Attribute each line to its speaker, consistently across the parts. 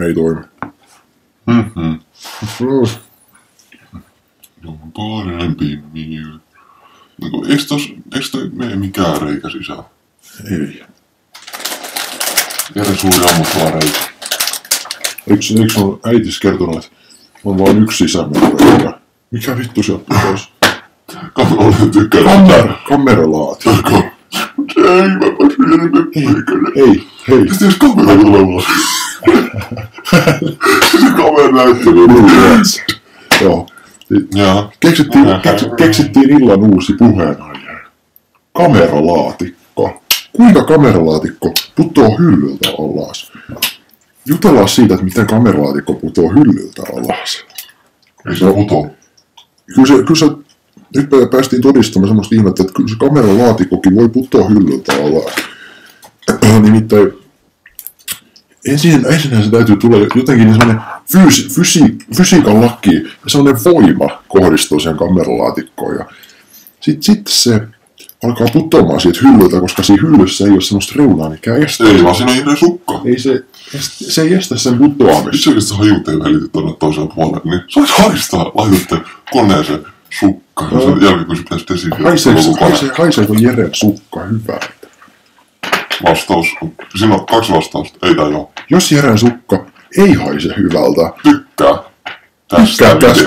Speaker 1: Ei toimi.
Speaker 2: No parempi mieli. Eikö toi mene mikään reikä sisään?
Speaker 1: Ei.
Speaker 2: Jere suuri ammuttava reikä.
Speaker 1: Eikö sun äitis kertonut, että on vain yksi sisämenoreikä? Mikä vittu sieltä pois?
Speaker 2: Olen tykkännyt.
Speaker 1: Kameralaati.
Speaker 2: Ei, mä pääsin enemmän paikalle.
Speaker 1: Hei.
Speaker 2: Sitten jos kamera tulee. Se kamera näyttely.
Speaker 1: Joo.
Speaker 2: Jaa.
Speaker 1: Keksittiin illan uusi puheenaihe. Kameralaatikko. Kuinka kameralaatikko putoo hyllyltä alas? Jutellaan siitä, että miten kameralaatikko putoo hyllyltä alas.
Speaker 2: Ei se puto.
Speaker 1: Kyllä se nyt päästiin todistamaan semmoista ihmettä, että kyllä se kameralaatikkokin voi putoa hyllyltä alas. Nimittäin ensin se täytyy tulla jotenkin semmoinen fysiikan laki ja semmoinen voima kohdistuu siihen kameralaatikkoon. Ja sitten se alkaa putoamaan siitä hyllyltä, koska siinä hyllyssä ei ole semmoista reunaa, mikä estää.
Speaker 2: Ei vaan siinä on hirveä sukka.
Speaker 1: Ei se ei estä sen putoamista.
Speaker 2: Itse asiassa hajuuteen välitit tuonne toiselle puolelle, niin sais haistaa, laitatte koneeseen sukka. Ja sen jälkeen kun se pitäisi desinfioida.
Speaker 1: Haiseeko Jeren sukka hyvältä?
Speaker 2: Vastaus. Siinä on 2 vastausta. Ei tää joo.
Speaker 1: Jos Jeren sukka ei haise hyvältä,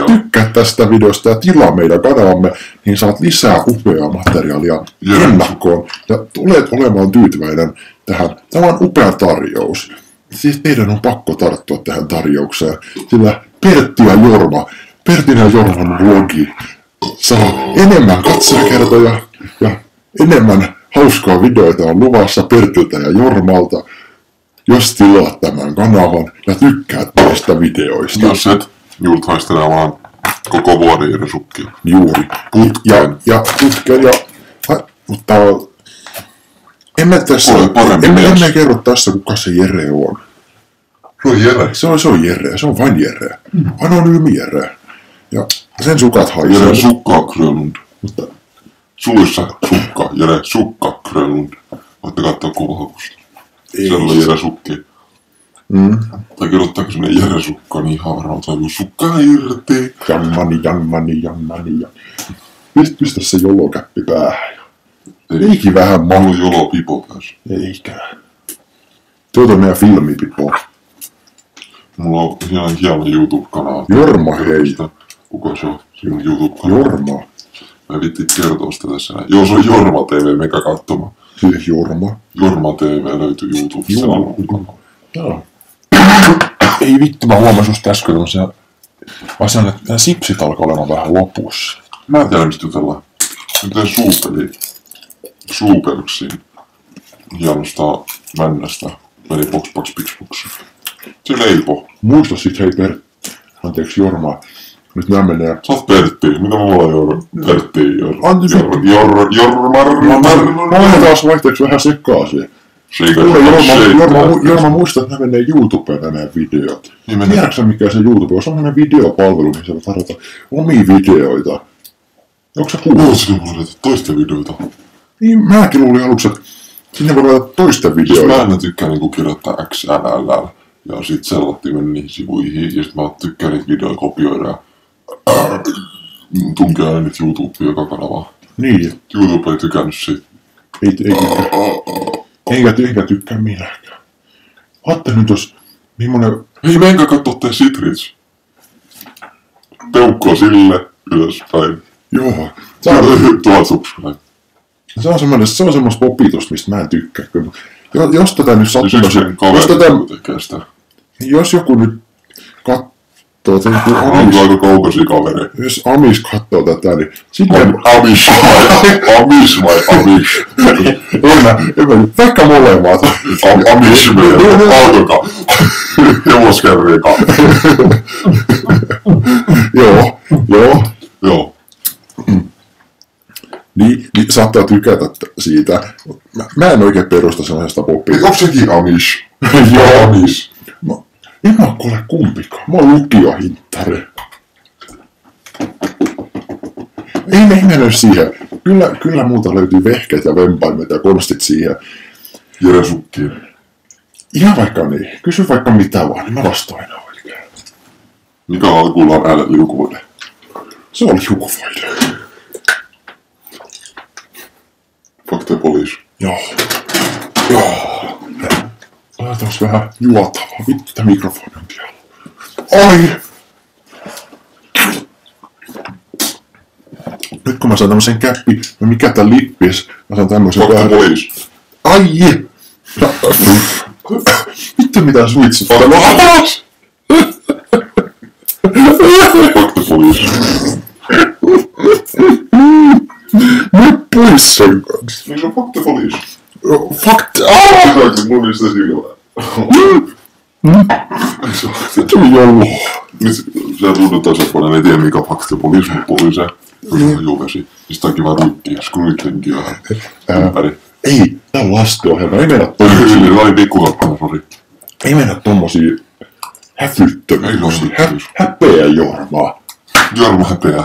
Speaker 1: tykkää tästä videosta ja tilaa meidän kanavamme, niin saat lisää upeaa materiaalia ennakkoon ja tulet olemaan tyytyväinen tähän. Tämä on upea tarjous. Siis teidän on pakko tarttua tähän tarjoukseen, sillä Pertin ja Jorman vlogi saa enemmän katsojakertoja ja enemmän hauskaa videoita on luvassa Pertiltä ja Jormalta, jos tilaat tämän kanavan ja tykkäät näistä videoista.
Speaker 2: Jos et, juurt haistelee vaan koko vuoden Jere sukkia.
Speaker 1: Juuri.
Speaker 2: Putkeen.
Speaker 1: Ja putkeen mutta emme kerro tässä, kuka se Jere on.
Speaker 2: Se on Jere.
Speaker 1: Se on Jere, se on vain Jere. Anonyymi Jere. Ja sen sukat haisee.
Speaker 2: Jere Sukka Grönlund. Suissa sukka, Jere Sukka Grönlund. Voitte katsoa kuvahakusta. Siellä on Jere Sukki. Tai kirjoittaako sinne Jere Sukka, niin ihan varmaan toivuu sukka irti. Jammani.
Speaker 1: Pistä se jolokäppi päähän. Eikin vähän
Speaker 2: Mulla on jolo pipo päässä.
Speaker 1: Eikä. Tuota meidän filmipipo.
Speaker 2: Mulla on ihan hieno YouTube-kanava.
Speaker 1: Jorma hei.
Speaker 2: Kuka se on? Sinun YouTube-kanava.
Speaker 1: Jorma.
Speaker 2: Mä vittit kertoo sitä tässä näin. Joo, se on Jorma TV, mekä katsomaan.
Speaker 1: Siis Jorma.
Speaker 2: Jorma TV löytyy YouTubesta.
Speaker 1: Joo. Ei vittu, mä huomasin just äsken tämmösiä. Mä sanon, että nämä sipsit alkaa olemaan vähän lopussa.
Speaker 2: Mä en tiedä, mistä jutellaan. Me pitäisi suupeliksiin hienostaa männästä. Meni box. Se leipo.
Speaker 1: Muista sit hei anteeksi Jorma. Nyt nää menee.
Speaker 2: Sä oot Pertti. Mitä mulla on Pertti?
Speaker 1: Mä taas vaihteeksi vähän sekaisin. Jorma muista, että nämä menee YouTubeen nämä videot. Tiedätkö mikä se YouTube on? Se on sellainen videopalvelu, missä voi tarjota omia videoita. Onko sä kuullut?
Speaker 2: Sinne voi laittaa toisten videoita.
Speaker 1: Niin, mäkin luulin aluksi, että sinne voi laittaa toisten videoita.
Speaker 2: Mä en tykkää niinku kirjoittaa XLL ja sit sellattimen niihin sivuihin ja sit mä tykkään niitä videoita kopioida ja tunkea aina niitä YouTubeen joka kanavaa.
Speaker 1: Niin.
Speaker 2: YouTube ei tykännyt siitä.
Speaker 1: Eikä tykkää minäkään. Ajattelin nyt jos millainen...
Speaker 2: Hei, menkää kattoo tää Sitrits. Peukkoa sille ylöspäin.
Speaker 1: Joo.
Speaker 2: Tuhat subscribe.
Speaker 1: Se on semmoista opitusta, mistä mä en tykkää. Jos tätä nyt sattuu... Jos joku nyt katsoo...
Speaker 2: On aika kaukaisia kaveri.
Speaker 1: Jos Amis katsoo tätä, niin...
Speaker 2: Amish.
Speaker 1: En mä vaikka molemmat.
Speaker 2: Amish meidän. Autoka. Hevoskärriika. Joo.
Speaker 1: Niin saattaa tykätä siitä. Mä en oikein perusta sellaisesta popia.
Speaker 2: Onko sekin Amish? Joo, Amish.
Speaker 1: En mä ole kumpikaan. Mä oon lukiohinttari. Ei mennä siihen. Kyllä muuta löytyy vehkeet ja vempaimet ja konstit siihen.
Speaker 2: Jere Sukkiin.
Speaker 1: Ihan vaikka niin. Kysy vaikka mitä vaan, niin mä vastaan aina oikein.
Speaker 2: Mikä alkuun on äänet liukuvoide?
Speaker 1: Se oli liukuvoide.
Speaker 2: Fakta poliisi.
Speaker 1: Joo. Laitaas vähän juotavaa. Vittu, tää mikrofoni on tiellä. Ai! Nyt kun mä saan tämmösen käppi, no mikä tää lippis? Mä saan tämmösen
Speaker 2: Fakta poliisi.
Speaker 1: Ai! Vittu mitä suitsit.
Speaker 2: Fakta poliisi.
Speaker 1: Nyt pois sen kanssa.
Speaker 2: Niin se on fakta poliisi.
Speaker 1: Fakta.
Speaker 2: Mun sitä silmää.
Speaker 1: Vittu joulu.
Speaker 2: Sä tunnet asiakkaan, ei tiedä mikä fakta poliisi, mutta poliisi on juvesi. Sitä on kiva ruikkia, skruittenkin vähän ympäri.
Speaker 1: Ei, tää on lastenohjelma. Ei mennä tommosia.
Speaker 2: Kyllä, oli pikkukattana, sori.
Speaker 1: Ei mennä tommosia hävyttömyyksiä. Häpeä Jormaa.
Speaker 2: Jorma häpeää.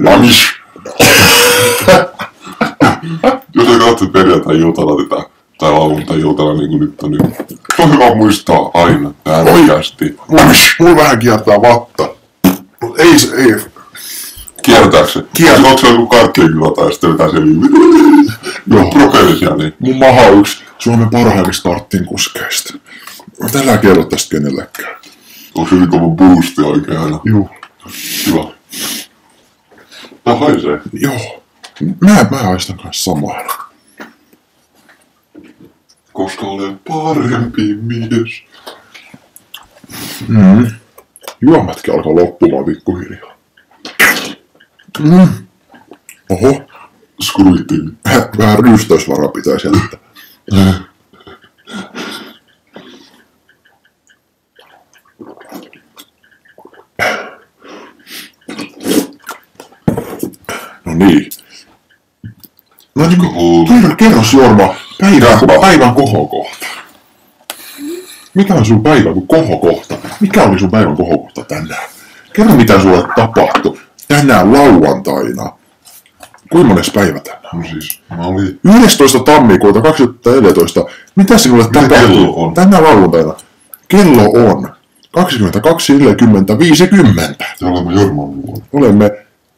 Speaker 1: Lamis.
Speaker 2: Jos ei katso perjantai-iltana tätä, tai lauantai-iltana niin kuin nyt on, niin se on hyvä muistaa aina tärkeästi.
Speaker 1: Mulla vähän kiertää vatta. Ei se, ei.
Speaker 2: Kiertääkö se? Onko se joku karkkienkylä tai sitten vetää se liivi? Joo, propellisia niin.
Speaker 1: Mun maha on yksi Suomen parhaimmista karttinkuskeista. Tällä kerro tästä kenellekään.
Speaker 2: Onko se niin kova boosti oikein aina?
Speaker 1: Juu.
Speaker 2: Hyvä. Tää haisee.
Speaker 1: Joo. Mä haistan kanssa samaa.
Speaker 2: Koska olen parempi mies.
Speaker 1: Juomatkin alkaa loppumaan pikkuhiljaa. Oho.
Speaker 2: Skruittiin.
Speaker 1: Vähän ryystäysvara pitäisi jättää. No niin. No niin, kerros Jorma päivän kohokohta. Mikä on sun päivän kohokohta? Mikä oli sun päivän kohokohta tänään? Kerro mitä sulle tapahtui tänään lauantaina. Kuinka mones päivä tänään?
Speaker 2: No siis, mä olin...
Speaker 1: 11. tammikuuta 2014. Mitä sinulle tapahtui tänään lauantaina? Kello on 22.40.50.
Speaker 2: Ja olemme Jorman luona.
Speaker 1: Olemme...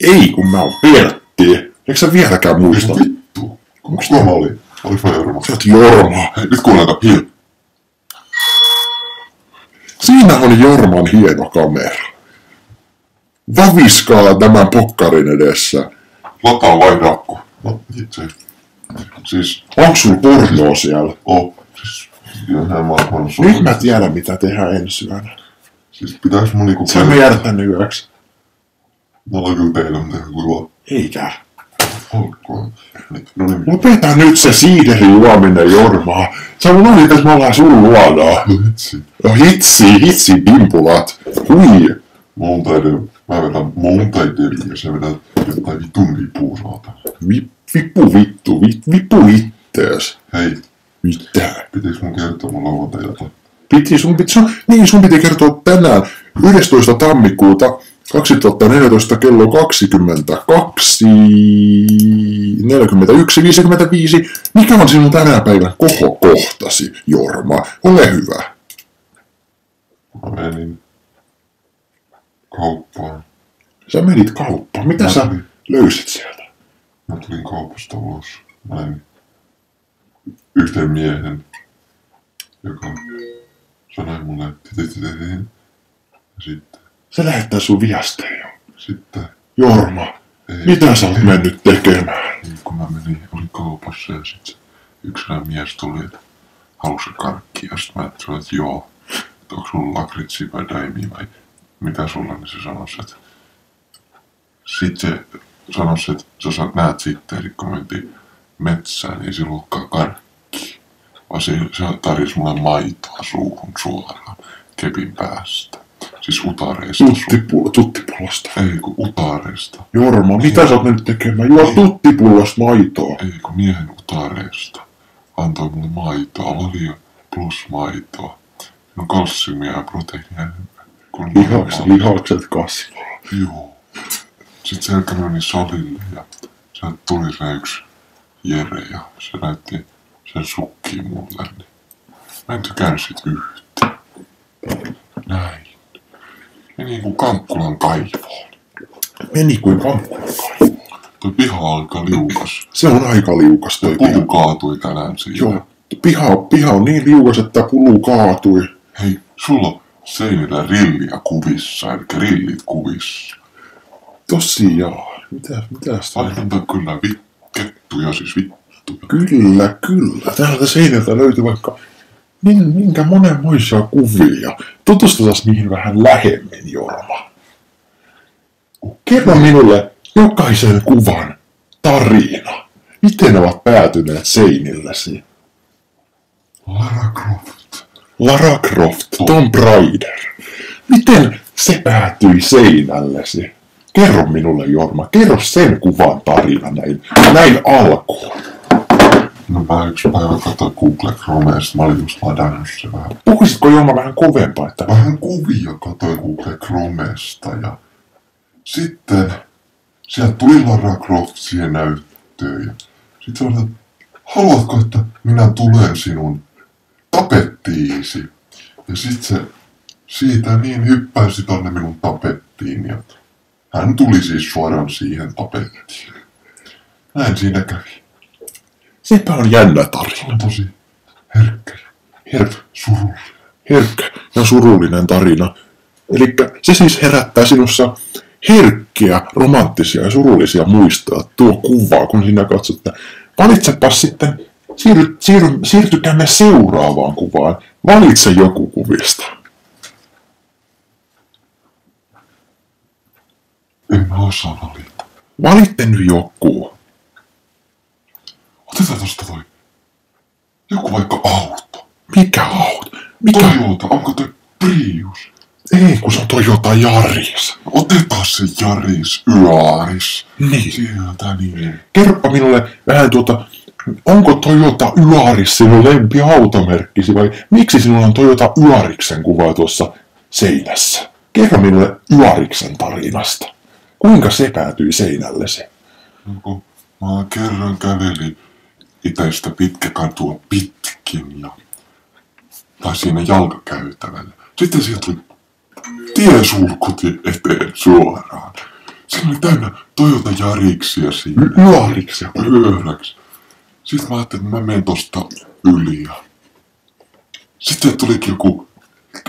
Speaker 1: Ei kun mä oon Pertti. Eikö sä vieläkään muista?
Speaker 2: Vittu. Kuka mä olin? Olis mä Jorma?
Speaker 1: Sä oot Jorma.
Speaker 2: Hei, nyt kuunnelkaa.
Speaker 1: Siinä oli Jorman hieno kamera. Vaviskaa tämän pokkarin edessä.
Speaker 2: Lataa vaihda akku. No, itse. Siis...
Speaker 1: Onks sulla pornoa siellä?
Speaker 2: Siis... Ihan maailman
Speaker 1: Nyt mä tiedän mitä tehdään ensi yönä.
Speaker 2: Siis pitäis mun niinku...
Speaker 1: Sä me jäädä tänne yöksi.
Speaker 2: Mä olen kyllä teillä, mutta ihan kuivaa.
Speaker 1: Eikä.
Speaker 2: Olkoon. No niin.
Speaker 1: Lopeta nyt se siideri juominen, Jorma. Sä unohdit, että me ollaan sun luona.
Speaker 2: No hitsi.
Speaker 1: No hitsi bimpulat. Hui.
Speaker 2: Mä vedän montaiden ja sä vedät jotain vitun vipuu saatana.
Speaker 1: Vippu ittees.
Speaker 2: Hei.
Speaker 1: Mitä?
Speaker 2: Pitäis mun kertoa mun lauantailta?
Speaker 1: Sun piti kertoa tänään 11. tammikuuta 2014 kello 22, 41, 55. Mikä on sinun tänä päivän kohokohtasi, Jorma? Ole hyvä.
Speaker 2: Mä menin kauppaan.
Speaker 1: Sä menit kauppaan. Mitä sä löysit sieltä?
Speaker 2: Mä tulin kaupasta ulos. Mä näin yhden miehen, joka sanoi mulle, että sitten...
Speaker 1: Se lähettää sun viestejä.
Speaker 2: Sitten...
Speaker 1: Jorma, mitä sä oot mennyt tekemään?
Speaker 2: Niin, kun mä olin kaupassa ja sit yksi mies tuli, että halusi karkkia. Ja sit mä ajattelin, että joo, että onko sulla lakritsi vai daimi vai mitä sulla, niin se sanoisi, että... Sit se sanoisi, että sä näet sitten, kun mentiin metsään, niin se luokkaa karkki. Vaan se tarjosi mulle maitoa suuhun suoraan kepin päästä. Siis utareista.
Speaker 1: Tuttipullosta.
Speaker 2: Ei kun utareista.
Speaker 1: Jorma, mitä sä oot mennyt tekemään? Juo tuttipullosta maitoa.
Speaker 2: Ei kun miehen utareista. Antoi mulle maitoa, valio plus maitoa. No kalsiumia ja proteiinia.
Speaker 1: Lihakset kasvaa.
Speaker 2: Joo. Sitten se meni salille ja sieltä tuli se yksi Jere ja se näytti sen sukkiin mulle, niin mä en tykännyt sit yhtään. Näin. Meni kuin Kankkulan kaivoon.
Speaker 1: Meni kuin Kankkulan kaivoon.
Speaker 2: Toi piha on aika liukas.
Speaker 1: Se on aika liukas toi piha.
Speaker 2: Pulu kaatui tänään siinä.
Speaker 1: Joo, piha on niin liukas, että pulu kaatui.
Speaker 2: Hei, sulla on seinillä rilliä kuvissa, eli rillit kuvissa.
Speaker 1: Tosiaan. Mitäs tää?
Speaker 2: Antaa kyllä kettuja, siis vittuja.
Speaker 1: Kyllä. Täältä seinältä löytyy vaikka minkä monenmoisia kuvia. Tutustutaan niihin vähän lähemmin, Jorma. Kerro minulle jokaisen kuvan tarina. Miten ne ovat päätyneet seinillesi? Lara Croft, Tomb Raider. Miten se päätyi seinällesi? Kerro minulle, Jorma. Kerro sen kuvan tarina näin alkuun.
Speaker 2: No mä yksi päivä katsoin Google Chromesta, mä olin just ladannut se vähän.
Speaker 1: Puhuisitko Jorma vähän kovempaa? Että...
Speaker 2: Vähän kuvia katsoin Google Chromesta ja sitten sieltä tuli Lara Croft siihen näyttöön ja sitten sanoin, että haluatko, että minä tulen sinun tapettiisi? Ja sitten se siitä niin hyppäsi tonne minun tapettiin ja hän tuli siis suoraan siihen tapettiin. Näin siinä kävi.
Speaker 1: Sepä on jännä tarina.
Speaker 2: On tosi
Speaker 1: Herkkä ja surullinen tarina. Elikkä se siis herättää sinussa herkkiä, romanttisia ja surullisia muistoja tuo kuvaa, kun sinä katsot. Valitsepas sitten, siirtykäämme seuraavaan kuvaan. Valitse joku kuvista.
Speaker 2: En mä osaa valita.
Speaker 1: Valitte nyt joku.
Speaker 2: Otetaan tosta toi. Joku vaikka auto.
Speaker 1: Mikä auto?
Speaker 2: Toyota, onko toi Prius?
Speaker 1: Ei, kun se on Toyota Yaris.
Speaker 2: Otetaan se Yaris Yaris.
Speaker 1: Niin.
Speaker 2: Sieltä niin.
Speaker 1: Kerropa minulle vähän onko Toyota Yaris sinun lempiautomerkkisi vai miksi sinulla on Toyota Yariksen kuva tuossa seinässä? Kerro minulle Yariksen tarinasta. Kuinka se päätyi seinällesi?
Speaker 2: No kun mä kerran kävelin Itäistä Pitkäkatua pitkin tai siinä jalkakäytävällä. Sitten sieltä tuli tiesulkuti eteen suoraan. Siinä oli täynnä Toyota Yariksia siinä.
Speaker 1: Yariksia?
Speaker 2: Pyöräksi. Sitten mä ajattelin, että mä menen tosta yli. Sitten tulikin joku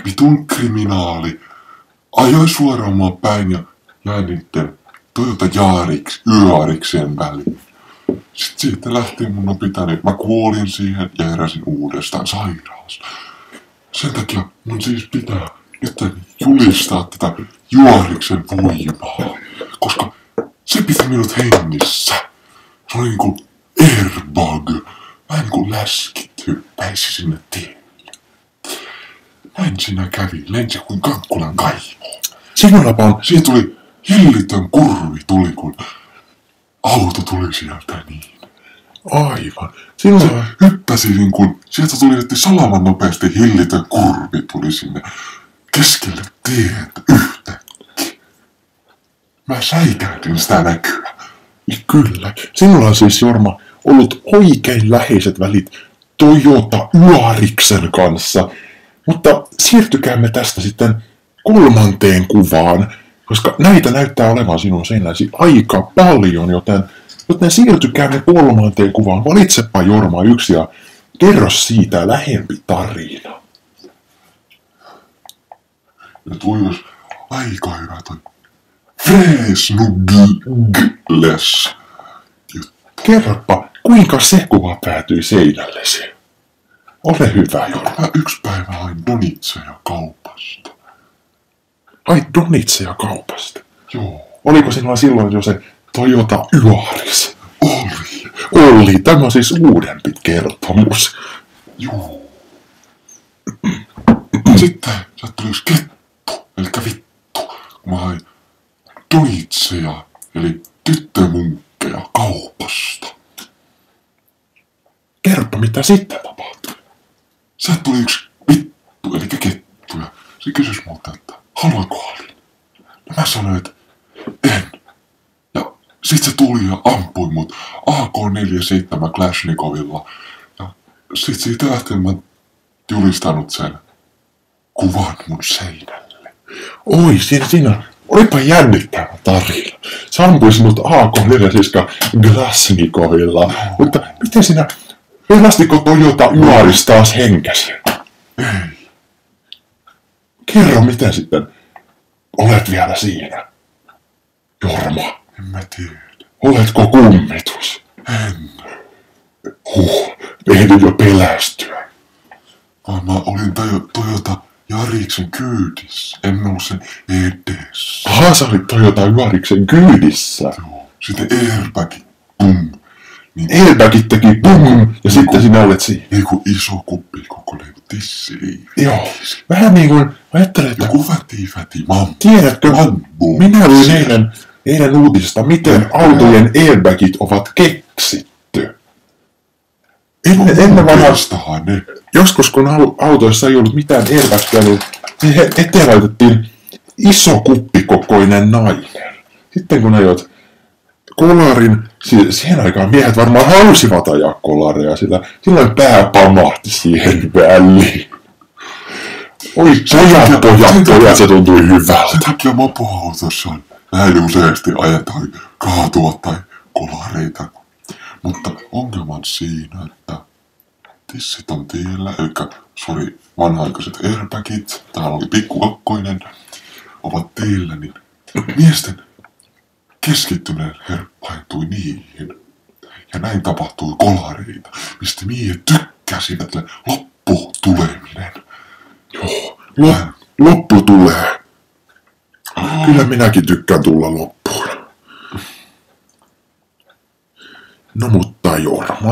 Speaker 2: vitun kriminaali. Ajoi suoraan mua päin ja jäi niitten Toyota Yariksien väliin. Sitten siitä lähtien mun on pitänyt, mä kuolin siihen ja heräsin uudestaan sairaalassa. Sen takia mun siis pitää nyt julistaa tätä Juoriksen voimaa, koska se piti minut hengissä. Se oli niinku airbag, vähän kuin läskit hyppäisi sinne tielle. Näin siinä kävi, lensi kuin Kankkulan kaivoon. Siihen tuli hillitön kurvi tuli, kun auto tuli sieltä niin.
Speaker 1: Aivan.
Speaker 2: Se hyppäsi niin kuin, sieltä tuli salaman nopeasti hillitön kurvi tuli sinne keskelle tietä yhtäkkiä. Mä säikäytin sitä näkyä.
Speaker 1: Kyllä. Sinulla on siis, Jorma, ollut oikein läheiset välit Toyota Yariksen kanssa. Mutta siirtykäämme tästä sitten kolmanteen kuvaan, koska näitä näyttää olevan sinun seinäsi aika paljon, joten siirtykäämme kolmanteen kuvaan. Valitsepa, Jorma, yksi ja kerro siitä lähempi tarina.
Speaker 2: Ja tuo olisi aika hyvä toi Fresnugles.
Speaker 1: Kerropa, kuinka se kuva päätyi seinällesi? Ole hyvä, Jorma.
Speaker 2: Mä yksi päivä hain donitseja kaupasta.
Speaker 1: Ai, donitseja kaupasta?
Speaker 2: Joo.
Speaker 1: Oliko sinulla silloin jo se Toyota Yaris?
Speaker 2: Oli.
Speaker 1: Tämä on siis uudempi kertomus.
Speaker 2: Joo. Sitten sieltä tuli yksi kettu, eli vittu. Mä hain donitseja, eli tyttömunkkeja kaupasta.
Speaker 1: Kerro, mitä sitten tapahtui?
Speaker 2: Sieltä tuli yksi vittu, eli kettu, ja se kysyi multa, että haluanko hallin? No mä sanoin, että en. Sitten se tuli ja ampui mut AK-47 Kalashnikovilla. Ja Sit siitä lähtien mä julistanut sen kuvan mun seinälle.
Speaker 1: Oi, siinä olipa jännittävä tarina. Se ampui sinut AK-47 Glasnikoilla, mutta miten sinä, pelastiko Toyota Yaris taas henkesi?
Speaker 2: Ei.
Speaker 1: Kerro, miten sitten olet vielä siinä, Jorma?
Speaker 2: En mä tiedä.
Speaker 1: Oletko kummitus?
Speaker 2: En.
Speaker 1: Ehdin jo pelästyä.
Speaker 2: Vaan mä olin Toyota Yariksen kyydissä. En ollut sen edessä.
Speaker 1: Sä olit Toyota Yariksen kyydissä.
Speaker 2: Joo. Sitten airbagit. Pum. Niin
Speaker 1: Airbagit teki bum, ja sitten sinä olet siinä.
Speaker 2: Eiku iso kuppi koko leivu tissiliin.
Speaker 1: Joo. Vähän niin kuin, ajattelin, että
Speaker 2: Joku väti, mam.
Speaker 1: tiedätkö,
Speaker 2: Mambo.
Speaker 1: minä luin eilen uutisesta, miten autojen airbagit ovat keksitty. Ennen vanhaa,
Speaker 2: ne.
Speaker 1: joskus kun autoissa ei ollut mitään airbagia, niin eteen laitettiin iso kuppikokoinen nainen. Sitten kun ajoit kolarin, siihen aikaan miehet varmaan halusivat ajaa kolareja, sillä silloin pää pamahti siihen väliin. Oi pojat, se tuntui hyvältä.
Speaker 2: Sen takia mopoautossa on näin useasti ajetaan kaatua tai kolareita. Mutta ongelma on siinä, että tissit on tiellä, eli vanha-aikaiset airbagit, täällä oli pikkukakkoinen, ovat tiellä, niin miesten keskittyneen herppaintui niihin. Ja näin tapahtui kolareita, mistä miehet tykkäsivät lopputuleminen.
Speaker 1: Joo, loppu tulee. Kyllä minäkin tykkään tulla loppuun. No mutta Jorma.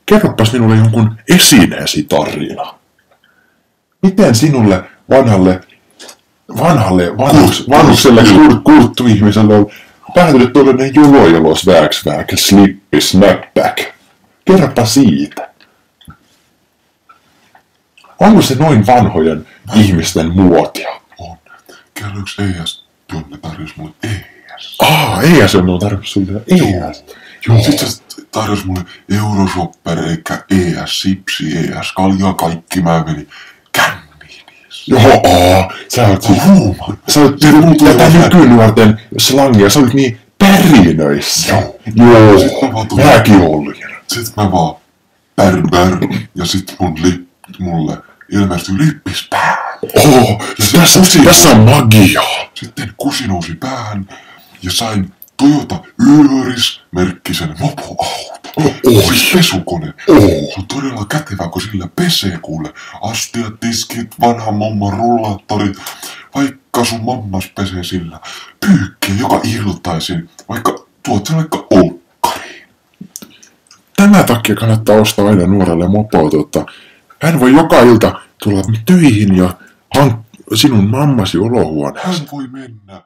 Speaker 1: Kerropas minulle jonkun esineesi tarina. Miten sinulle vanhukselle kurttu-ihmiselle on päätynyt tuollainen julojolos vägsväg slippi snapback? Kerropa siitä. Onko se noin vanhojen ihmisten muotia?
Speaker 2: On. Kerro yksi ES, Jonne tarjosi mulle ES.
Speaker 1: ES on tarjosi sulle ES.
Speaker 2: Joo. Sitten se tarjosi mulle Euroshopper, eikä ES, Sipsi, ES, kaljaa kaikki. Mä menin känniin.
Speaker 1: Joo, sä oot tätä nykynuorten slangia, sä olit niin pärinöissä. Joo, mäkin olin.
Speaker 2: Sitten mä vaan bär, ja sit mulle ilmestyi lippis päähän.
Speaker 1: Tässä on magiaa.
Speaker 2: Sitten kusi nousi päähän ja sain Toyota Yaris-merkkisen mopoauto. Siis pesukone. Se on todella kätevä, kun sillä pesee kuule. Astiat, tiskit, vanhan mamman rullaattorit. Vaikka sun mammas pesee sillä. Pyykkiä joka iltaisin. Tuot sen vaikka olkkariin.
Speaker 1: Tämän takia kannattaa ostaa aina nuorelle mopoauto, että hän voi joka ilta tulla töihin ja sinun mammasi olohuoneeseen.
Speaker 2: Hän voi mennä